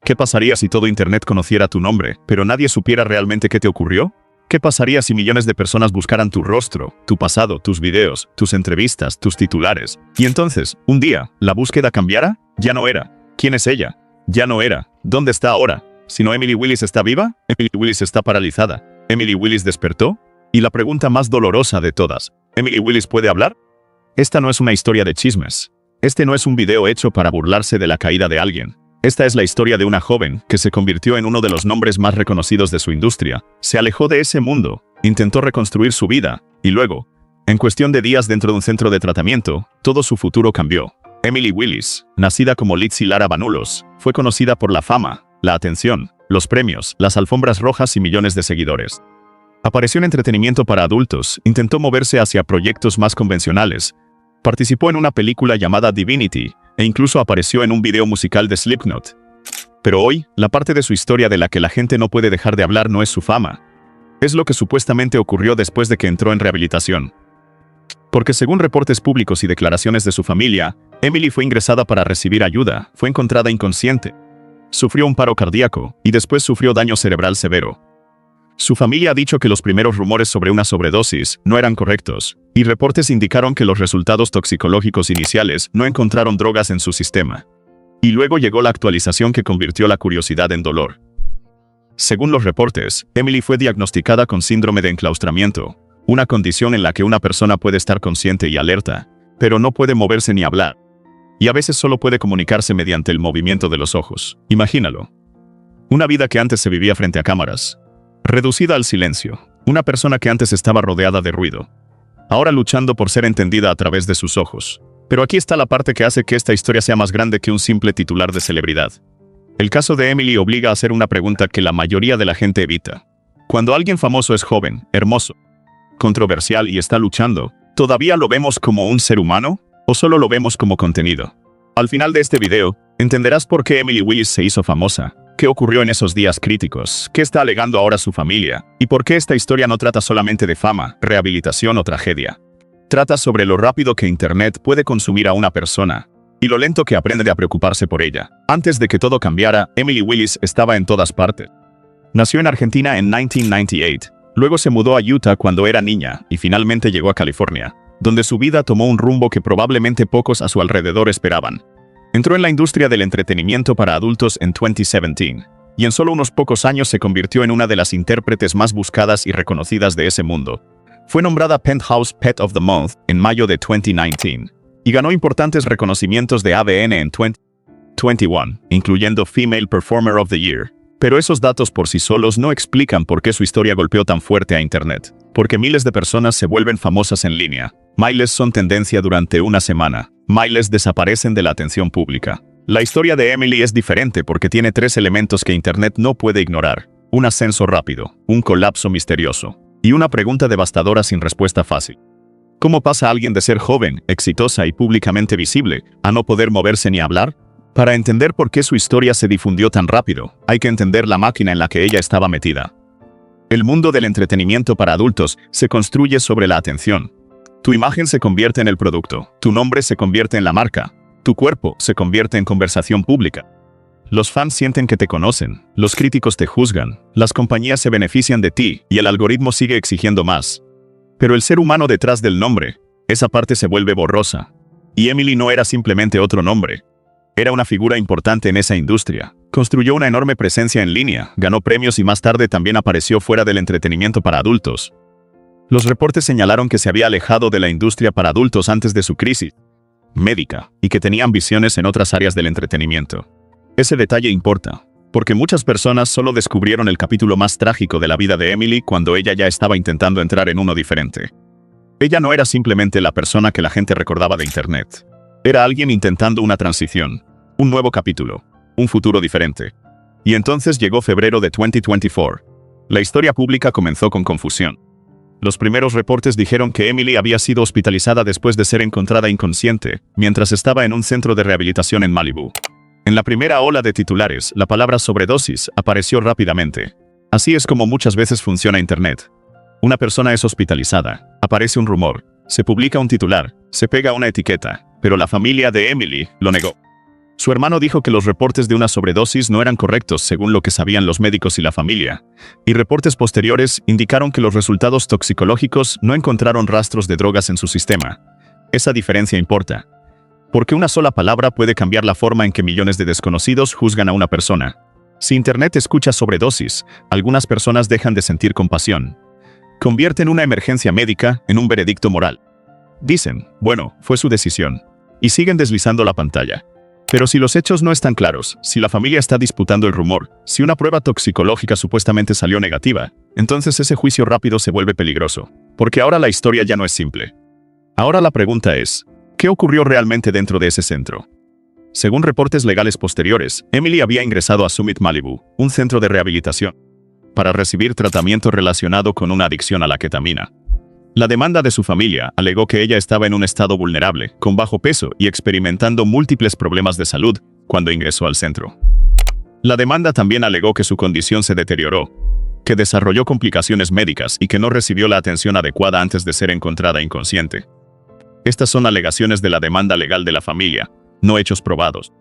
¿Qué pasaría si todo Internet conociera tu nombre, pero nadie supiera realmente qué te ocurrió? ¿Qué pasaría si millones de personas buscaran tu rostro, tu pasado, tus videos, tus entrevistas, tus titulares? Y entonces, un día, ¿la búsqueda cambiara? Ya no era. ¿Quién es ella? Ya no era. ¿Dónde está ahora? Si no, ¿Emily Willis está viva? ¿Emily Willis está paralizada? ¿Emily Willis despertó? Y la pregunta más dolorosa de todas, ¿Emily Willis puede hablar? Esta no es una historia de chismes. Este no es un video hecho para burlarse de la caída de alguien. Esta es la historia de una joven que se convirtió en uno de los nombres más reconocidos de su industria, se alejó de ese mundo, intentó reconstruir su vida, y luego, en cuestión de días dentro de un centro de tratamiento, todo su futuro cambió. Emily Willis, nacida como Litzy Lara Banulos, fue conocida por la fama, la atención, los premios, las alfombras rojas y millones de seguidores. Apareció en entretenimiento para adultos, intentó moverse hacia proyectos más convencionales, participó en una película llamada Divinity, e incluso apareció en un video musical de Slipknot. Pero hoy, la parte de su historia de la que la gente no puede dejar de hablar no es su fama. Es lo que supuestamente ocurrió después de que entró en rehabilitación. Porque según reportes públicos y declaraciones de su familia, Emily fue ingresada para recibir ayuda, fue encontrada inconsciente, sufrió un paro cardíaco y después sufrió daño cerebral severo. Su familia ha dicho que los primeros rumores sobre una sobredosis no eran correctos, y reportes indicaron que los resultados toxicológicos iniciales no encontraron drogas en su sistema. Y luego llegó la actualización que convirtió la curiosidad en dolor. Según los reportes, Emily fue diagnosticada con síndrome de enclaustramiento, una condición en la que una persona puede estar consciente y alerta, pero no puede moverse ni hablar. Y a veces solo puede comunicarse mediante el movimiento de los ojos. Imagínalo. Una vida que antes se vivía frente a cámaras, reducida al silencio, una persona que antes estaba rodeada de ruido, ahora luchando por ser entendida a través de sus ojos. Pero aquí está la parte que hace que esta historia sea más grande que un simple titular de celebridad. El caso de Emily obliga a hacer una pregunta que la mayoría de la gente evita. Cuando alguien famoso es joven, hermoso, controversial y está luchando, ¿todavía lo vemos como un ser humano? ¿O solo lo vemos como contenido? Al final de este video, entenderás por qué Emily Willis se hizo famosa, qué ocurrió en esos días críticos, qué está alegando ahora su familia, y por qué esta historia no trata solamente de fama, rehabilitación o tragedia. Trata sobre lo rápido que Internet puede consumir a una persona, y lo lento que aprende a preocuparse por ella. Antes de que todo cambiara, Emily Willis estaba en todas partes. Nació en Argentina en 1998, luego se mudó a Utah cuando era niña, y finalmente llegó a California, donde su vida tomó un rumbo que probablemente pocos a su alrededor esperaban. Entró en la industria del entretenimiento para adultos en 2017, y en solo unos pocos años se convirtió en una de las intérpretes más buscadas y reconocidas de ese mundo. Fue nombrada Penthouse Pet of the Month en mayo de 2019, y ganó importantes reconocimientos de AVN en 2021, incluyendo Female Performer of the Year. Pero esos datos por sí solos no explican por qué su historia golpeó tan fuerte a Internet. Porque miles de personas se vuelven famosas en línea. Miles son tendencia durante una semana. Miles desaparecen de la atención pública. La historia de Emily es diferente porque tiene tres elementos que Internet no puede ignorar. Un ascenso rápido, un colapso misterioso, y una pregunta devastadora sin respuesta fácil. ¿Cómo pasa alguien de ser joven, exitosa y públicamente visible, a no poder moverse ni hablar? Para entender por qué su historia se difundió tan rápido, hay que entender la máquina en la que ella estaba metida. El mundo del entretenimiento para adultos se construye sobre la atención. Tu imagen se convierte en el producto, tu nombre se convierte en la marca, tu cuerpo se convierte en conversación pública. Los fans sienten que te conocen, los críticos te juzgan, las compañías se benefician de ti y el algoritmo sigue exigiendo más. Pero el ser humano detrás del nombre, esa parte se vuelve borrosa. Y Emily no era simplemente otro nombre. Era una figura importante en esa industria. Construyó una enorme presencia en línea, ganó premios y más tarde también apareció fuera del entretenimiento para adultos. Los reportes señalaron que se había alejado de la industria para adultos antes de su crisis médica y que tenía ambiciones en otras áreas del entretenimiento. Ese detalle importa, porque muchas personas solo descubrieron el capítulo más trágico de la vida de Emily cuando ella ya estaba intentando entrar en uno diferente. Ella no era simplemente la persona que la gente recordaba de Internet. Era alguien intentando una transición, un nuevo capítulo, un futuro diferente. Y entonces llegó febrero de 2024. La historia pública comenzó con confusión. Los primeros reportes dijeron que Emily había sido hospitalizada después de ser encontrada inconsciente, mientras estaba en un centro de rehabilitación en Malibu. En la primera ola de titulares, la palabra sobredosis apareció rápidamente. Así es como muchas veces funciona Internet. Una persona es hospitalizada, aparece un rumor, se publica un titular, se pega una etiqueta, pero la familia de Emily lo negó. Su hermano dijo que los reportes de una sobredosis no eran correctos según lo que sabían los médicos y la familia, y reportes posteriores indicaron que los resultados toxicológicos no encontraron rastros de drogas en su sistema. Esa diferencia importa, porque una sola palabra puede cambiar la forma en que millones de desconocidos juzgan a una persona. Si Internet escucha sobredosis, algunas personas dejan de sentir compasión. Convierten una emergencia médica en un veredicto moral. Dicen, bueno, fue su decisión, y siguen deslizando la pantalla. Pero si los hechos no están claros, si la familia está disputando el rumor, si una prueba toxicológica supuestamente salió negativa, entonces ese juicio rápido se vuelve peligroso, porque ahora la historia ya no es simple. Ahora la pregunta es, ¿qué ocurrió realmente dentro de ese centro? Según reportes legales posteriores, Emily había ingresado a Summit Malibu, un centro de rehabilitación, para recibir tratamiento relacionado con una adicción a la ketamina. La demanda de su familia alegó que ella estaba en un estado vulnerable, con bajo peso y experimentando múltiples problemas de salud cuando ingresó al centro. La demanda también alegó que su condición se deterioró, que desarrolló complicaciones médicas y que no recibió la atención adecuada antes de ser encontrada inconsciente. Estas son alegaciones de la demanda legal de la familia, no hechos probados.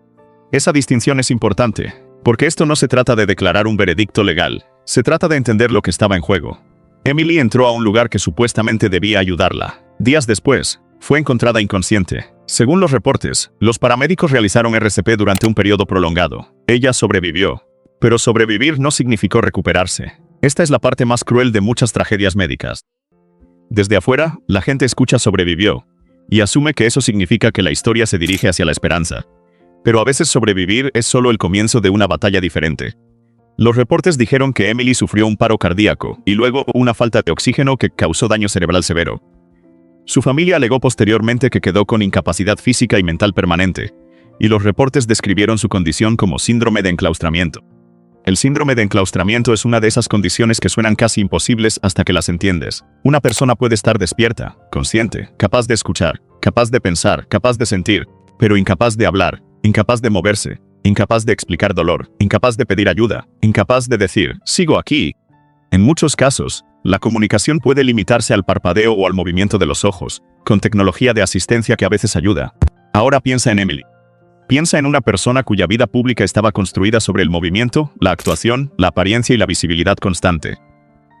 Esa distinción es importante, porque esto no se trata de declarar un veredicto legal, se trata de entender lo que estaba en juego. Emily entró a un lugar que supuestamente debía ayudarla. Días después, fue encontrada inconsciente. Según los reportes, los paramédicos realizaron RCP durante un periodo prolongado. Ella sobrevivió. Pero sobrevivir no significó recuperarse. Esta es la parte más cruel de muchas tragedias médicas. Desde afuera, la gente escucha sobrevivió, y asume que eso significa que la historia se dirige hacia la esperanza. Pero a veces sobrevivir es solo el comienzo de una batalla diferente. Los reportes dijeron que Emily sufrió un paro cardíaco y luego una falta de oxígeno que causó daño cerebral severo. Su familia alegó posteriormente que quedó con incapacidad física y mental permanente, y los reportes describieron su condición como síndrome de enclaustramiento. El síndrome de enclaustramiento es una de esas condiciones que suenan casi imposibles hasta que las entiendes. Una persona puede estar despierta, consciente, capaz de escuchar, capaz de pensar, capaz de sentir, pero incapaz de hablar, incapaz de moverse, incapaz de explicar dolor, incapaz de pedir ayuda, incapaz de decir, sigo aquí. En muchos casos, la comunicación puede limitarse al parpadeo o al movimiento de los ojos, con tecnología de asistencia que a veces ayuda. Ahora piensa en Emily. Piensa en una persona cuya vida pública estaba construida sobre el movimiento, la actuación, la apariencia y la visibilidad constante.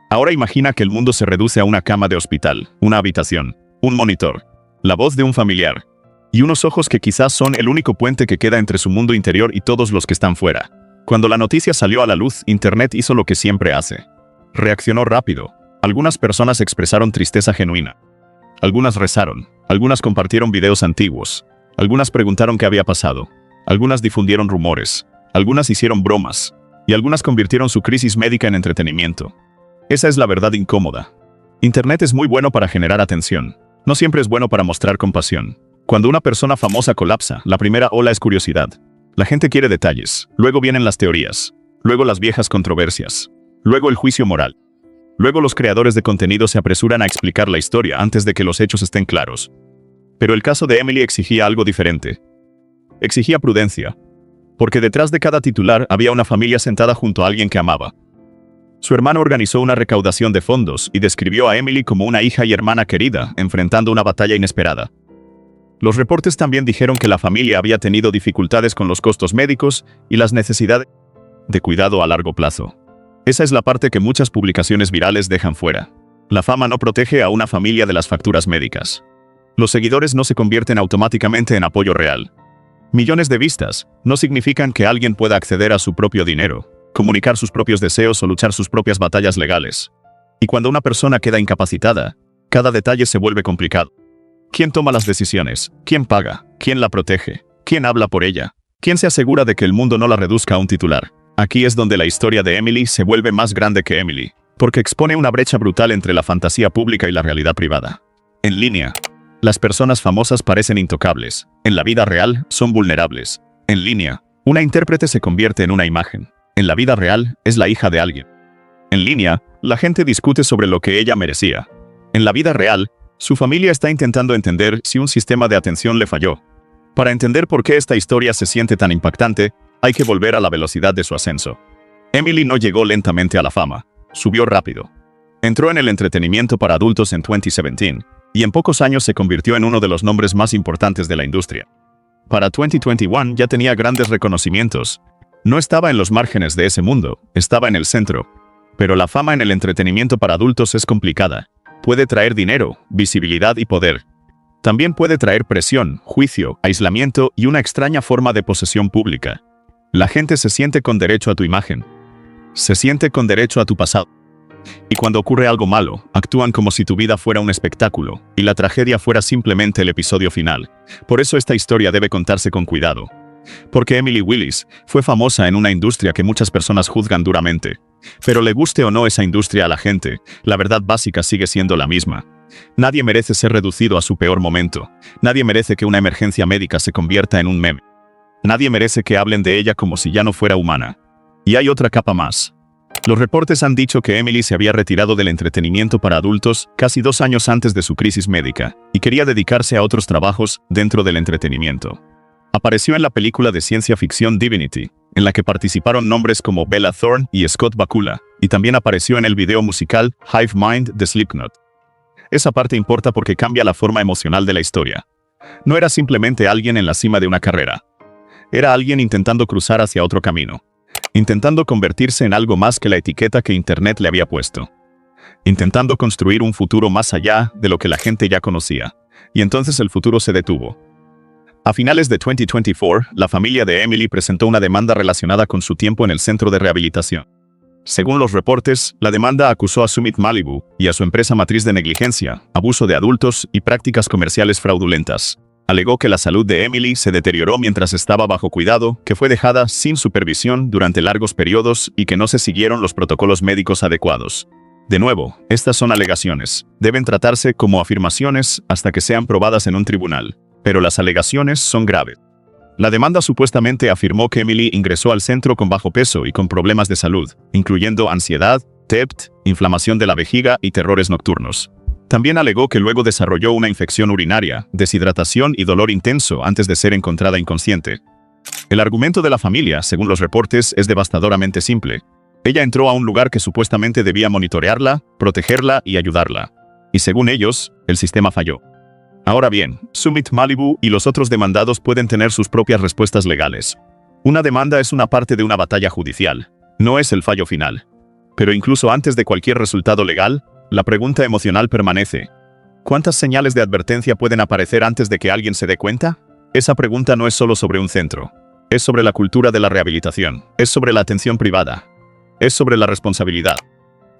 Ahora imagina que el mundo se reduce a una cama de hospital, una habitación, un monitor, la voz de un familiar, y unos ojos que quizás son el único puente que queda entre su mundo interior y todos los que están fuera. Cuando la noticia salió a la luz, Internet hizo lo que siempre hace. Reaccionó rápido. Algunas personas expresaron tristeza genuina. Algunas rezaron. Algunas compartieron videos antiguos. Algunas preguntaron qué había pasado. Algunas difundieron rumores. Algunas hicieron bromas. Y algunas convirtieron su crisis médica en entretenimiento. Esa es la verdad incómoda. Internet es muy bueno para generar atención. No siempre es bueno para mostrar compasión. Cuando una persona famosa colapsa, la primera ola es curiosidad. La gente quiere detalles, luego vienen las teorías, luego las viejas controversias, luego el juicio moral. Luego los creadores de contenido se apresuran a explicar la historia antes de que los hechos estén claros. Pero el caso de Emily exigía algo diferente. Exigía prudencia, porque detrás de cada titular había una familia sentada junto a alguien que amaba. Su hermano organizó una recaudación de fondos y describió a Emily como una hija y hermana querida, enfrentando una batalla inesperada. Los reportes también dijeron que la familia había tenido dificultades con los costos médicos y las necesidades de cuidado a largo plazo. Esa es la parte que muchas publicaciones virales dejan fuera. La fama no protege a una familia de las facturas médicas. Los seguidores no se convierten automáticamente en apoyo real. Millones de vistas no significan que alguien pueda acceder a su propio dinero, comunicar sus propios deseos o luchar sus propias batallas legales. Y cuando una persona queda incapacitada, cada detalle se vuelve complicado. ¿Quién toma las decisiones? ¿Quién paga? ¿Quién la protege? ¿Quién habla por ella? ¿Quién se asegura de que el mundo no la reduzca a un titular? Aquí es donde la historia de Emily se vuelve más grande que Emily, porque expone una brecha brutal entre la fantasía pública y la realidad privada. En línea, las personas famosas parecen intocables. En la vida real, son vulnerables. En línea, una intérprete se convierte en una imagen. En la vida real, es la hija de alguien. En línea, la gente discute sobre lo que ella merecía. En la vida real, su familia está intentando entender si un sistema de atención le falló. Para entender por qué esta historia se siente tan impactante, hay que volver a la velocidad de su ascenso. Emily no llegó lentamente a la fama, subió rápido. Entró en el entretenimiento para adultos en 2017, y en pocos años se convirtió en uno de los nombres más importantes de la industria. Para 2021 ya tenía grandes reconocimientos. No estaba en los márgenes de ese mundo, estaba en el centro. Pero la fama en el entretenimiento para adultos es complicada. Puede traer dinero, visibilidad y poder. También puede traer presión, juicio, aislamiento y una extraña forma de posesión pública. La gente se siente con derecho a tu imagen. Se siente con derecho a tu pasado. Y cuando ocurre algo malo, actúan como si tu vida fuera un espectáculo, y la tragedia fuera simplemente el episodio final. Por eso esta historia debe contarse con cuidado. Porque Emily Willis fue famosa en una industria que muchas personas juzgan duramente. Pero le guste o no esa industria a la gente, la verdad básica sigue siendo la misma. Nadie merece ser reducido a su peor momento. Nadie merece que una emergencia médica se convierta en un meme. Nadie merece que hablen de ella como si ya no fuera humana. Y hay otra capa más. Los reportes han dicho que Emily se había retirado del entretenimiento para adultos casi 2 años antes de su crisis médica, y quería dedicarse a otros trabajos dentro del entretenimiento. Apareció en la película de ciencia ficción Divinity, en la que participaron nombres como Bella Thorne y Scott Bakula, y también apareció en el video musical Hive Mind de Slipknot. Esa parte importa porque cambia la forma emocional de la historia. No era simplemente alguien en la cima de una carrera. Era alguien intentando cruzar hacia otro camino. Intentando convertirse en algo más que la etiqueta que Internet le había puesto. Intentando construir un futuro más allá de lo que la gente ya conocía. Y entonces el futuro se detuvo. A finales de 2024, la familia de Emily presentó una demanda relacionada con su tiempo en el centro de rehabilitación. Según los reportes, la demanda acusó a Summit Malibu y a su empresa matriz de negligencia, abuso de adultos y prácticas comerciales fraudulentas. Alegó que la salud de Emily se deterioró mientras estaba bajo cuidado, que fue dejada sin supervisión durante largos periodos y que no se siguieron los protocolos médicos adecuados. De nuevo, estas son alegaciones. Deben tratarse como afirmaciones hasta que sean probadas en un tribunal. Pero las alegaciones son graves. La demanda supuestamente afirmó que Emily ingresó al centro con bajo peso y con problemas de salud, incluyendo ansiedad, TEPT, inflamación de la vejiga y terrores nocturnos. También alegó que luego desarrolló una infección urinaria, deshidratación y dolor intenso antes de ser encontrada inconsciente. El argumento de la familia, según los reportes, es devastadoramente simple. Ella entró a un lugar que supuestamente debía monitorearla, protegerla y ayudarla. Y según ellos, el sistema falló. Ahora bien, Summit Malibu y los otros demandados pueden tener sus propias respuestas legales. Una demanda es una parte de una batalla judicial, no es el fallo final. Pero incluso antes de cualquier resultado legal, la pregunta emocional permanece. ¿Cuántas señales de advertencia pueden aparecer antes de que alguien se dé cuenta? Esa pregunta no es solo sobre un centro. Es sobre la cultura de la rehabilitación. Es sobre la atención privada. Es sobre la responsabilidad.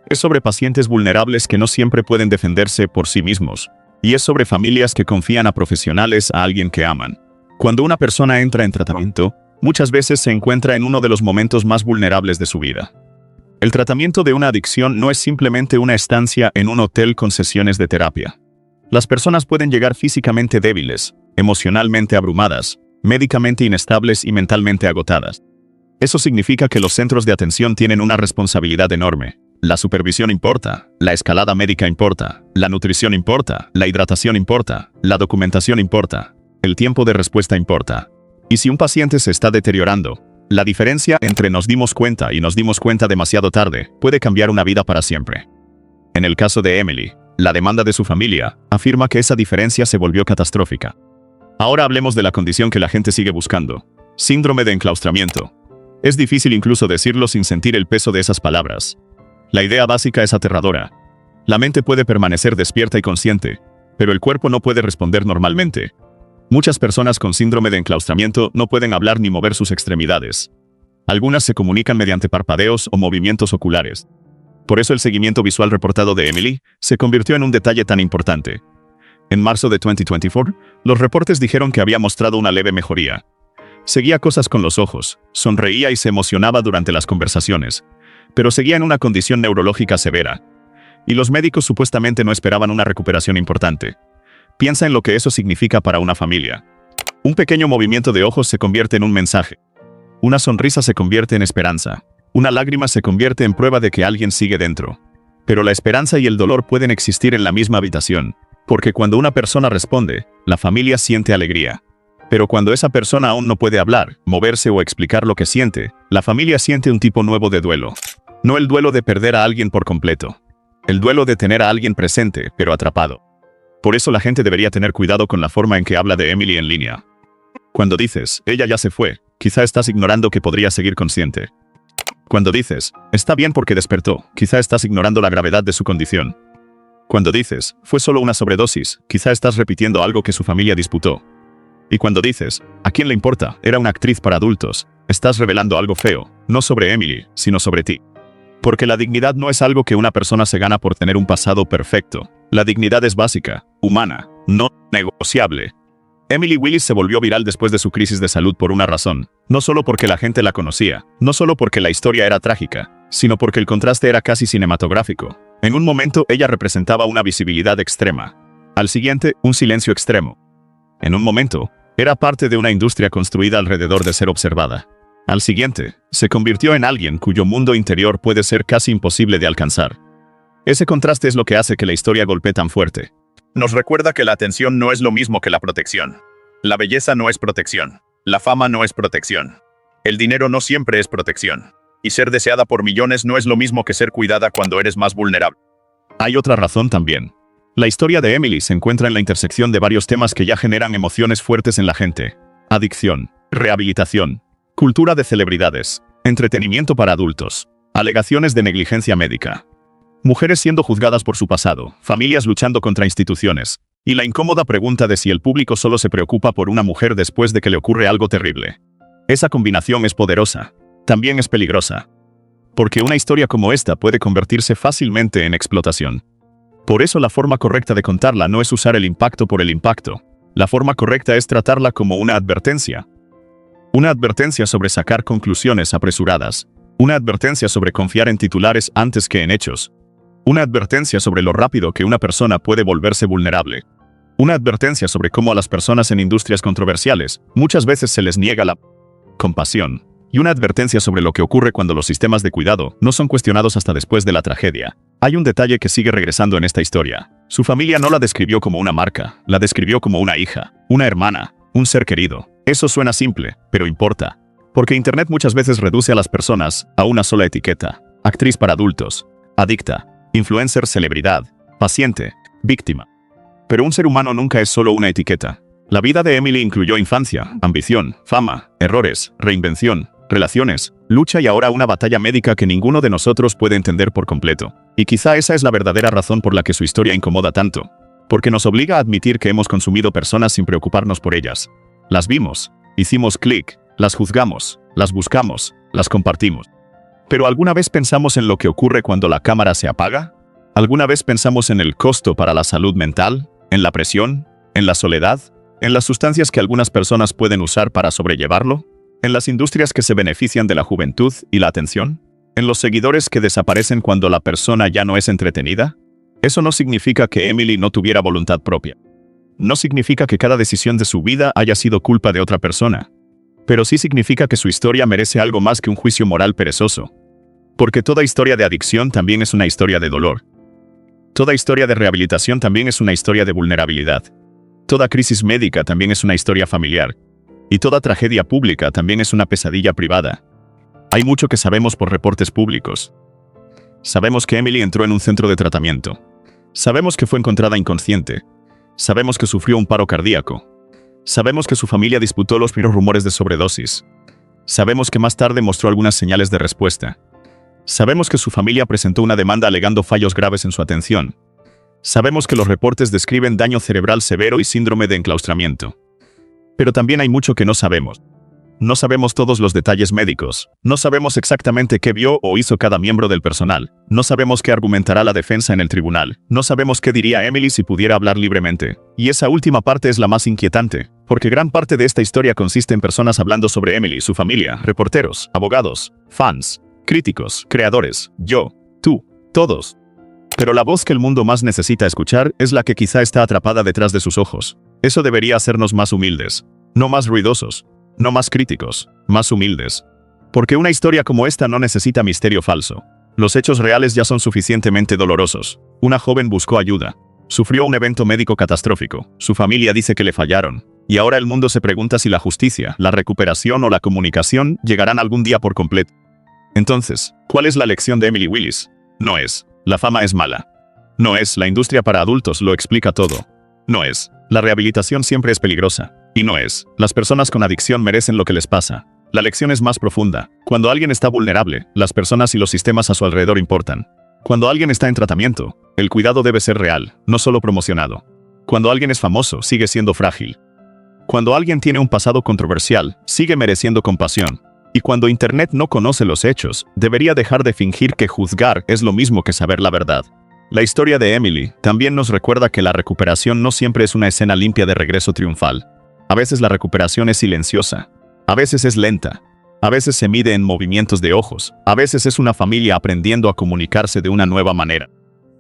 Es sobre pacientes vulnerables que no siempre pueden defenderse por sí mismos. Y es sobre familias que confían a profesionales a alguien que aman. Cuando una persona entra en tratamiento, muchas veces se encuentra en uno de los momentos más vulnerables de su vida. El tratamiento de una adicción no es simplemente una estancia en un hotel con sesiones de terapia. Las personas pueden llegar físicamente débiles, emocionalmente abrumadas, médicamente inestables y mentalmente agotadas. Eso significa que los centros de atención tienen una responsabilidad enorme. La supervisión importa, la escalada médica importa, la nutrición importa, la hidratación importa, la documentación importa, el tiempo de respuesta importa. Y si un paciente se está deteriorando, la diferencia entre nos dimos cuenta y nos dimos cuenta demasiado tarde puede cambiar una vida para siempre. En el caso de Emily, la demanda de su familia afirma que esa diferencia se volvió catastrófica. Ahora hablemos de la condición que la gente sigue buscando: síndrome de enclaustramiento. Es difícil incluso decirlo sin sentir el peso de esas palabras. La idea básica es aterradora. La mente puede permanecer despierta y consciente, pero el cuerpo no puede responder normalmente. Muchas personas con síndrome de enclaustramiento no pueden hablar ni mover sus extremidades. Algunas se comunican mediante parpadeos o movimientos oculares. Por eso el seguimiento visual reportado de Emily se convirtió en un detalle tan importante. En marzo de 2024, los reportes dijeron que había mostrado una leve mejoría. Seguía cosas con los ojos, sonreía y se emocionaba durante las conversaciones, pero seguía en una condición neurológica severa. Y los médicos supuestamente no esperaban una recuperación importante. Piensa en lo que eso significa para una familia. Un pequeño movimiento de ojos se convierte en un mensaje. Una sonrisa se convierte en esperanza. Una lágrima se convierte en prueba de que alguien sigue dentro. Pero la esperanza y el dolor pueden existir en la misma habitación, porque cuando una persona responde, la familia siente alegría. Pero cuando esa persona aún no puede hablar, moverse o explicar lo que siente, la familia siente un tipo nuevo de duelo. No el duelo de perder a alguien por completo. El duelo de tener a alguien presente, pero atrapado. Por eso la gente debería tener cuidado con la forma en que habla de Emily en línea. Cuando dices, ella ya se fue, quizá estás ignorando que podría seguir consciente. Cuando dices, está bien porque despertó, quizá estás ignorando la gravedad de su condición. Cuando dices, fue solo una sobredosis, quizá estás repitiendo algo que su familia disputó. Y cuando dices, ¿a quién le importa? Era una actriz para adultos, estás revelando algo feo, no sobre Emily, sino sobre ti. Porque la dignidad no es algo que una persona se gana por tener un pasado perfecto. La dignidad es básica, humana, no negociable. Emily Willis se volvió viral después de su crisis de salud por una razón, no solo porque la gente la conocía, no solo porque la historia era trágica, sino porque el contraste era casi cinematográfico. En un momento ella representaba una visibilidad extrema. Al siguiente, un silencio extremo. En un momento, era parte de una industria construida alrededor de ser observada. Al siguiente, se convirtió en alguien cuyo mundo interior puede ser casi imposible de alcanzar. Ese contraste es lo que hace que la historia golpee tan fuerte. Nos recuerda que la atención no es lo mismo que la protección. La belleza no es protección. La fama no es protección. El dinero no siempre es protección. Y ser deseada por millones no es lo mismo que ser cuidada cuando eres más vulnerable. Hay otra razón también. La historia de Emily se encuentra en la intersección de varios temas que ya generan emociones fuertes en la gente. Adicción, rehabilitación, cultura de celebridades, entretenimiento para adultos, alegaciones de negligencia médica. Mujeres siendo juzgadas por su pasado, familias luchando contra instituciones, y la incómoda pregunta de si el público solo se preocupa por una mujer después de que le ocurre algo terrible. Esa combinación es poderosa, también es peligrosa. Porque una historia como esta puede convertirse fácilmente en explotación. Por eso la forma correcta de contarla no es usar el impacto por el impacto. La forma correcta es tratarla como una advertencia. Una advertencia sobre sacar conclusiones apresuradas. Una advertencia sobre confiar en titulares antes que en hechos. Una advertencia sobre lo rápido que una persona puede volverse vulnerable. Una advertencia sobre cómo a las personas en industrias controversiales muchas veces se les niega la compasión. Y una advertencia sobre lo que ocurre cuando los sistemas de cuidado no son cuestionados hasta después de la tragedia. Hay un detalle que sigue regresando en esta historia. Su familia no la describió como una marca, la describió como una hija, una hermana, un ser querido. Eso suena simple, pero importa. Porque Internet muchas veces reduce a las personas a una sola etiqueta. Actriz para adultos, adicta, influencer, celebridad, paciente, víctima. Pero un ser humano nunca es solo una etiqueta. La vida de Emily incluyó infancia, ambición, fama, errores, reinvención, relaciones, lucha y ahora una batalla médica que ninguno de nosotros puede entender por completo. Y quizá esa es la verdadera razón por la que su historia incomoda tanto. Porque nos obliga a admitir que hemos consumido personas sin preocuparnos por ellas. Las vimos, hicimos clic, las juzgamos, las buscamos, las compartimos. ¿Pero alguna vez pensamos en lo que ocurre cuando la cámara se apaga? ¿Alguna vez pensamos en el costo para la salud mental? ¿En la presión? ¿En la soledad? ¿En las sustancias que algunas personas pueden usar para sobrellevarlo? ¿En las industrias que se benefician de la juventud y la atención? ¿En los seguidores que desaparecen cuando la persona ya no es entretenida? Eso no significa que Emily no tuviera voluntad propia. No significa que cada decisión de su vida haya sido culpa de otra persona. Pero sí significa que su historia merece algo más que un juicio moral perezoso. Porque toda historia de adicción también es una historia de dolor. Toda historia de rehabilitación también es una historia de vulnerabilidad. Toda crisis médica también es una historia familiar. Y toda tragedia pública también es una pesadilla privada. Hay mucho que sabemos por reportes públicos. Sabemos que Emily entró en un centro de tratamiento. Sabemos que fue encontrada inconsciente. Sabemos que sufrió un paro cardíaco. Sabemos que su familia disputó los primeros rumores de sobredosis. Sabemos que más tarde mostró algunas señales de respuesta. Sabemos que su familia presentó una demanda alegando fallos graves en su atención. Sabemos que los reportes describen daño cerebral severo y síndrome de enclaustramiento. Pero también hay mucho que no sabemos. No sabemos todos los detalles médicos. No sabemos exactamente qué vio o hizo cada miembro del personal. No sabemos qué argumentará la defensa en el tribunal. No sabemos qué diría Emily si pudiera hablar libremente. Y esa última parte es la más inquietante, porque gran parte de esta historia consiste en personas hablando sobre Emily, su familia, reporteros, abogados, fans, críticos, creadores, yo, tú, todos. Pero la voz que el mundo más necesita escuchar es la que quizá está atrapada detrás de sus ojos. Eso debería hacernos más humildes, no más ruidosos. No más críticos, más humildes. Porque una historia como esta no necesita misterio falso. Los hechos reales ya son suficientemente dolorosos. Una joven buscó ayuda. Sufrió un evento médico catastrófico. Su familia dice que le fallaron. Y ahora el mundo se pregunta si la justicia, la recuperación o la comunicación llegarán algún día por completo. Entonces, ¿cuál es la lección de Emily Willis? No es, la fama es mala. No es, la industria para adultos lo explica todo. No es, la rehabilitación siempre es peligrosa. Y no es. Las personas con adicción merecen lo que les pasa. La lección es más profunda. Cuando alguien está vulnerable, las personas y los sistemas a su alrededor importan. Cuando alguien está en tratamiento, el cuidado debe ser real, no solo promocionado. Cuando alguien es famoso, sigue siendo frágil. Cuando alguien tiene un pasado controversial, sigue mereciendo compasión. Y cuando Internet no conoce los hechos, debería dejar de fingir que juzgar es lo mismo que saber la verdad. La historia de Emily también nos recuerda que la recuperación no siempre es una escena limpia de regreso triunfal. A veces la recuperación es silenciosa. A veces es lenta. A veces se mide en movimientos de ojos. A veces es una familia aprendiendo a comunicarse de una nueva manera.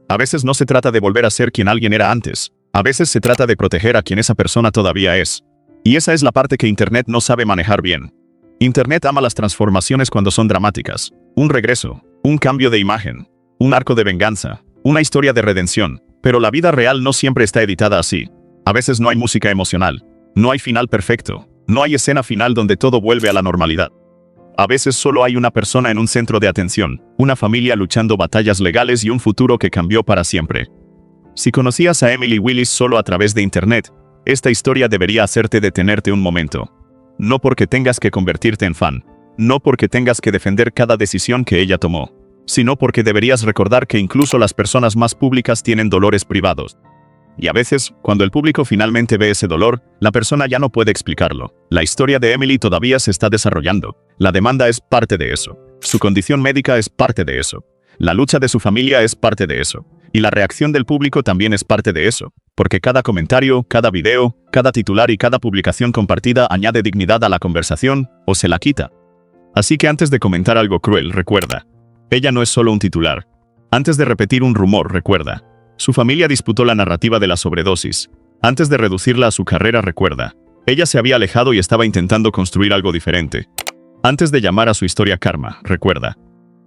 A veces no se trata de volver a ser quien alguien era antes. A veces se trata de proteger a quien esa persona todavía es. Y esa es la parte que Internet no sabe manejar bien. Internet ama las transformaciones cuando son dramáticas. Un regreso, un cambio de imagen, un arco de venganza, una historia de redención. Pero la vida real no siempre está editada así. A veces no hay música emocional. No hay final perfecto. No hay escena final donde todo vuelve a la normalidad. A veces solo hay una persona en un centro de atención, una familia luchando batallas legales y un futuro que cambió para siempre. Si conocías a Emily Willis solo a través de Internet, esta historia debería hacerte detenerte un momento. No porque tengas que convertirte en fan, no porque tengas que defender cada decisión que ella tomó, sino porque deberías recordar que incluso las personas más públicas tienen dolores privados. Y a veces, cuando el público finalmente ve ese dolor, la persona ya no puede explicarlo. La historia de Emily todavía se está desarrollando. La demanda es parte de eso. Su condición médica es parte de eso. La lucha de su familia es parte de eso. Y la reacción del público también es parte de eso. Porque cada comentario, cada video, cada titular y cada publicación compartida añade dignidad a la conversación o se la quita. Así que antes de comentar algo cruel, recuerda. Ella no es solo un titular. Antes de repetir un rumor, recuerda. Su familia disputó la narrativa de la sobredosis. Antes de reducirla a su carrera, recuerda. Ella se había alejado y estaba intentando construir algo diferente. Antes de llamar a su historia karma, recuerda.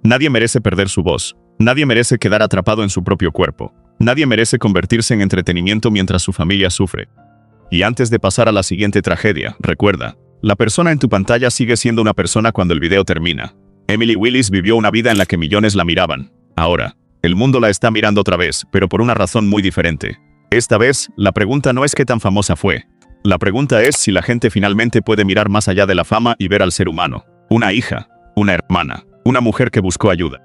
Nadie merece perder su voz. Nadie merece quedar atrapado en su propio cuerpo. Nadie merece convertirse en entretenimiento mientras su familia sufre. Y antes de pasar a la siguiente tragedia, recuerda. La persona en tu pantalla sigue siendo una persona cuando el video termina. Emily Willis vivió una vida en la que millones la miraban. Ahora, el mundo la está mirando otra vez, pero por una razón muy diferente. Esta vez, la pregunta no es qué tan famosa fue. La pregunta es si la gente finalmente puede mirar más allá de la fama y ver al ser humano. Una hija, una hermana, una mujer que buscó ayuda.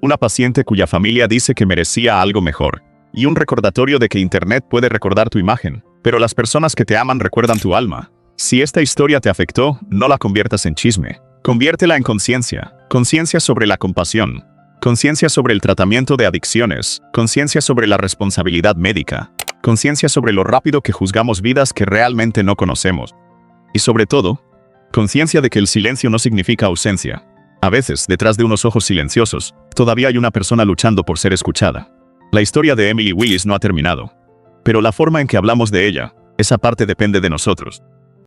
Una paciente cuya familia dice que merecía algo mejor. Y un recordatorio de que Internet puede recordar tu imagen, pero las personas que te aman recuerdan tu alma. Si esta historia te afectó, no la conviertas en chisme. Conviértela en conciencia. Conciencia sobre la compasión. Conciencia sobre el tratamiento de adicciones, conciencia sobre la responsabilidad médica, conciencia sobre lo rápido que juzgamos vidas que realmente no conocemos. Y sobre todo, conciencia de que el silencio no significa ausencia. A veces, detrás de unos ojos silenciosos, todavía hay una persona luchando por ser escuchada. La historia de Emily Willis no ha terminado. Pero la forma en que hablamos de ella, esa parte depende de nosotros.